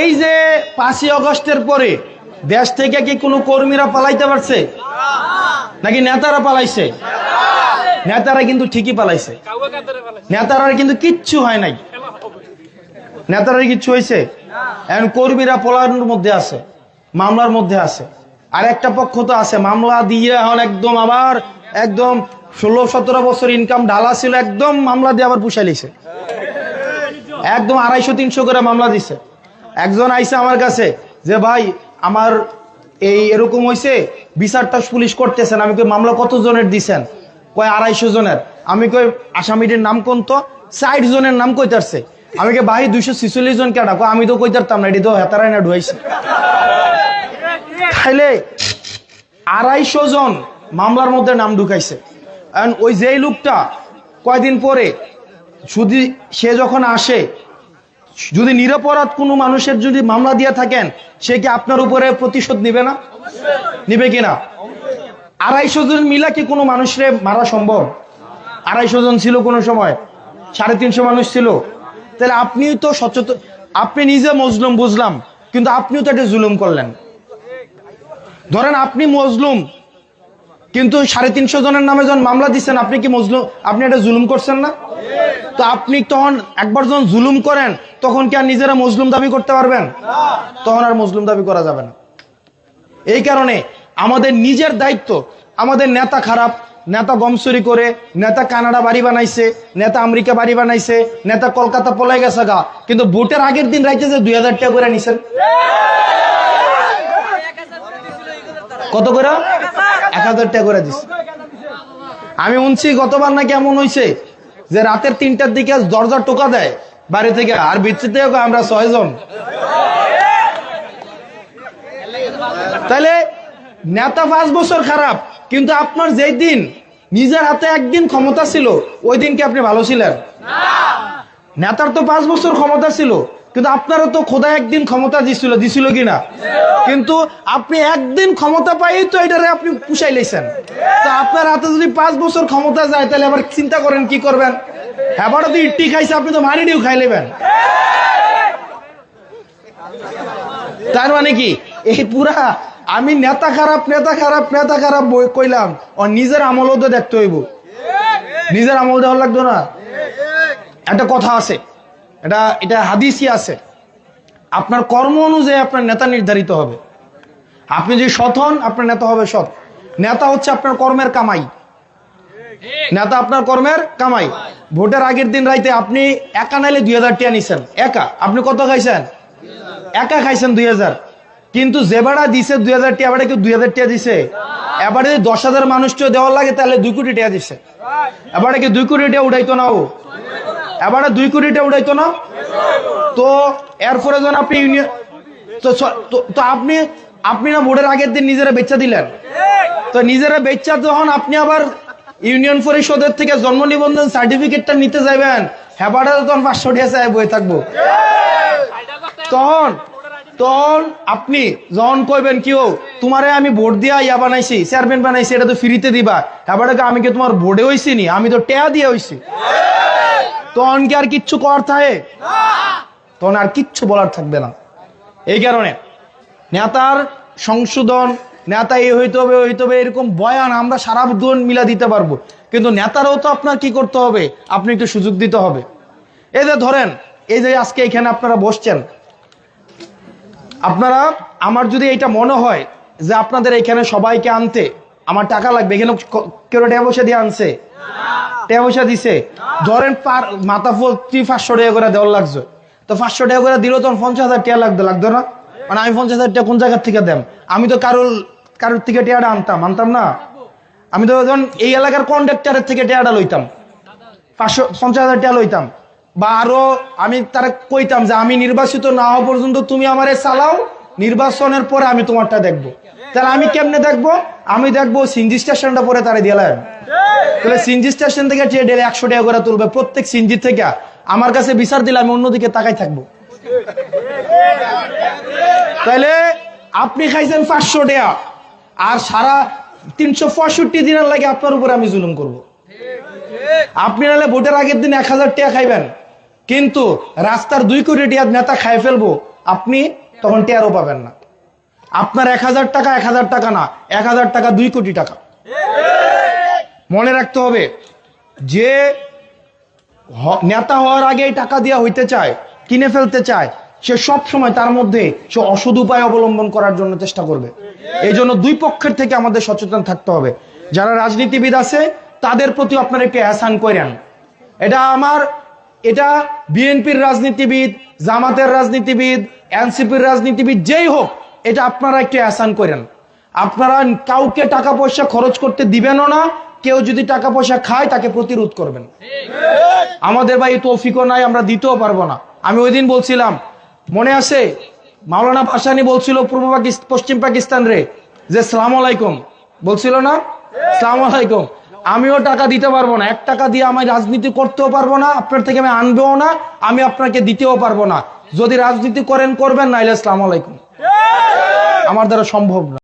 এই যে 5ই আগস্টের পরে দেশ থেকে কি কোনো কর্মীরা পালাইতে পারছে নাকি নেতারা পালাইছে? নেতারা কিন্তু ঠিকই পালাইছে। নেতারা কিন্তু কিচ্ছু হয় নাই, নেতারা কিচ্ছু হয়েছে। এখন কর্মীরা পলায়নের মধ্যে আছে, মামলার মধ্যে আছে। আর একটা পক্ষ তো আছে মামলা দিয়ে এখন একদম আবার একদম 16-17 বছর ইনকাম ঢালা ছিল, একদম মামলা দিয়ে আবার পুষাই লিছে, একদম 250-300 করে মামলা দিছে। একজন আইসে আমার কাছে যে ভাই আমার এই এরকম হয়েছে, বিচারটা পুলিশ করতেছেন। আমি কই মামলা কত জনের দিছেন? কয় 250 জনের। আমি কই আসামিদের নাম কোন? তো 60 জনের নাম কইতারছে। আমি কে ভাই 246 জন কেডা? কয় আমি তো কইতারতাম না, এটি তো হেতারাই না ঢুয়াইছে। তাইলে 250 জন মামলার মধ্যে নাম ঢুকাইছে। ওই যেই লোকটা কয়দিন পরে যদি সে যখন আসে, যদি নিরপরাধ কোনো মানুষের যদি মামলা দিয়ে থাকেন, সে কি আপনার উপরে প্রতিশোধ নিবে না? নিবে কিনা? 250 জন মিলা কি কোনো মানুষের মারা সম্ভব? 250 জন ছিল কোনো সময়, 350 মানুষ ছিল। তাহলে আপনিও তো সচেতন, আপনি নিজে মজলুম বুঝলাম, কিন্তু আপনিও তো একটা জুলুম করলেন। ধরেন আপনি মজলুম, কিন্তু 350 জনের নামে যখন মামলা দিচ্ছেন, আপনি কি মজলুম? আপনি একটা জুলুম করছেন না? তো আপনি তখন একবার যখন জুলুম করেন, তখন কি আর নিজেরা মজলুম দাবি করতে পারবেন? তখন আর মজলুম দাবি করা যাবে না। এই কারণে আমাদের নিজের দায়িত্ব। আমাদের নেতা খারাপ, নেতা গমচুরি করে, নেতা কানাডা বাড়ি বানাইছে, নেতা আমেরিকা বাড়ি বানাইছে, নেতা কলকাতা পলাই গেছে গা, কিন্তু ভোটের আগের দিন রাইতে যে 2000 টাকা করে নিছেন। কত করে? 1000 টাকা করে দিচ্ছে। আমি শুনছি গতবার নাকি এমন হয়েছে যে রাতের 3টার দিকে দরজা টোকা দেয় বাড়ি থেকে, আর ভিতরে আমরা 6 জন। তাহলে নেতা 5 বছর খারাপ, কিন্তু আপনার যেই দিন নিজের হাতে একদিন ক্ষমতা ছিল, ওই দিন কি আপনি ভালো ছিলেন? নেতার তো 5 বছর ক্ষমতা ছিল, কিন্তু আপনারও তো খোদা একদিন ক্ষমতা দিছিল কিনা? কিন্তু আপনি একদিন ক্ষমতা পাই তো এটারে আপনি পুষাই লেছেন। তো আপনার হাতে যদি 5 বছর ক্ষমতা যায়, তাহলে আবার চিন্তা করেন কি করবেন। এবারও তো ইট্টি খাইছে, আপনি তো মারিডিও খাই নেবেন। তার মানে কি এই পুরা আমি নেতা খারাপ নেতা খারাপ নেতা খারাপ বই কইলাম, ও নিজের আমলও তো দেখতে হইব। নিজের আমল দেওয়া লাগতো না? একটা কথা আছে, এটা হাদিসই আছে, আপনার কর্ম অনুযায়ী আপনার নেতা নির্ধারিত হবে। আপনি যদি সৎ হন, আপনার নেতা হবে সৎ। নেতা হচ্ছে আপনার কর্মের কামাই। নেতা আপনার কর্মের কামাই। ভোটের আগের দিন রাইতে আপনি একা নাইলে 2000 টাকা নিছেন, একা। আপনি কত খাইছেন? একা খাইছেন 2000। কিন্তু যে বাড়া দিছে 2000 টাকা, এবারে কেউ 2000 টাকা দিছে? এবারে যদি 10,000 মানুষকে দেওয়ার লাগে, তাহলে 2 কোটি টাকা দিছে। এবারে কি 2 কোটি টাকা উঠাইতো না? ও এবারে 2 কোটি টাকা উঠাইতো না? তো এরপরে যখন আপনি ইউনিয়ন, তো আপনি না ভোটের আগের দিন নিজেরা বেচা দিলেন। তো নিজেরা বেচা যখন আপনি আবার ইউনিয়ন পরিষদের থেকে জন্ম নিবন্ধন সার্টিফিকেটটা নিতে যাবেন, হেবারে তখন 500 টাকা বয়ে থাকবো। তখন আপনি যখন কইবেন কিও তোমারে আমি ভোট দিয়া ইয়া বানাইছি, চেয়ারম্যান বানাইছি, এটা তো ফ্রিতে দিবা, হেবারে আমি কি তোমার ভোটে হইছি নি? আমি তো টেয়া দিয়ে হইছি। তখন কি আর কিচ্ছু করার থাকে? তখন আর কিচ্ছু বলার থাকবে না। এই কারণে নেতার সংশোধন, নেতা এই হইতে হবে হইতে হবে এরকম বয়ান আমরা সারা জীবন মিলা দিতে পারবো, কিন্তু নেতারও তো আপনার কি করতে হবে? আপনি একটু সুযোগ দিতে হবে। এই যে ধরেন, এই যে আজকে এখানে আপনারা বসছেন, আপনারা, আমার যদি এটা মনে হয় যে আপনাদের এখানে সবাইকে আনতে আমার টাকা লাগবে, এখানে কেউ টাকা পয়সা দিয়ে আনছে? টাকা পয়সা দিছে? ধরেন মাথা প্রতি 500 টাকা করে দেওয়ার লাগছে, তো 500 টাকা করে দিলেও তখন 50,000 টাকা লাগতো না? মানে আমি 50,000 টাকা কোন জায়গার থেকে দেন? আমি তো কারোর থেকে টাকাটা আনতাম না। আমি তো যখন এই এলাকার কন্ডাক্টরের থেকে টাকাটা লইতাম, 50,000 টাকা লইতাম। বা আরো আমি তারা কইতাম যে আমি নির্বাচিত না হওয়া পর্যন্ত তুমি আমারে চালাও, নির্বাচনের পরে আমি তোমারটা দেখবো। তাহলে আমি কেমনে দেখবো? আমি দেখবো সিএনজি স্টেশনটা পরে তারা দিলাম, তাহলে সিএনজি স্টেশন থেকে 100 টাকা করে তুলবে প্রত্যেক সিএনজি থেকে। আমার কাছে বিচার দিলে আমি অন্যদিকে তাকাই থাকবো। তাহলে আপনি খাইছেন 500 টাকা, আর সারা 365 দিনের লাগে আপনার উপরে আমি জুলুম করব। আপনি নাহলে ভোটের আগের দিন 1000 টাকা খাইবেন, কিন্তু রাস্তার 2 কোটি টাকা নেতা খায় ফেলবো, আপনি তখন টেরও পাবেন না। আপনার 1000 টাকা 1000 টাকা না, 1000 টাকা 2 কোটি টাকা। মনে রাখতে হবে, যে নেতা হওয়ার আগেই টাকা দিয়া হইতে চায়, কিনে ফেলতে চায়, সে সব সময় তার মধ্যে সে অসৎ উপায় অবলম্বন করার জন্য চেষ্টা করবে। এই জন্য 2 পক্ষের থেকে আমাদের সচেতন থাকতে হবে। যারা রাজনীতিবিদ আছে তাদের প্রতি আপনারা একটু এহসান করেন। এটা বিএনপির রাজনীতিবিদ, জামাতের রাজনীতিবিদ, এনসিপির রাজনীতিবিদ, যেই হোক, এটা আপনারা একটু এহসান করেন। আপনারা কাউকে টাকা পয়সা খরচ করতে দিবেনও না, কেউ যদি টাকা পয়সা খায় তাকে প্রতিরোধ করবেন। আমাদের ভাই তৌফিকও নাই, আমরা দিতেও পারবো না। আমি ওই দিন বলছিলাম, মনে আছে মাওলানা ভাসানী বলছিল পশ্চিম পাকিস্তান রে যে সালাম আলাইকুম, বলছিল না সালাম আলাইকুম। আমিও টাকা দিতে পারবো না, 1 টাকা দিয়ে আমি রাজনীতি করতেও পারবো না, আপনার থেকে আমি আনবেও না, আমি আপনাকে দিতেও পারবো না। যদি রাজনীতি করবেন, নাইলে সালাম আলাইকুম। আমার দ্বারা সম্ভব না।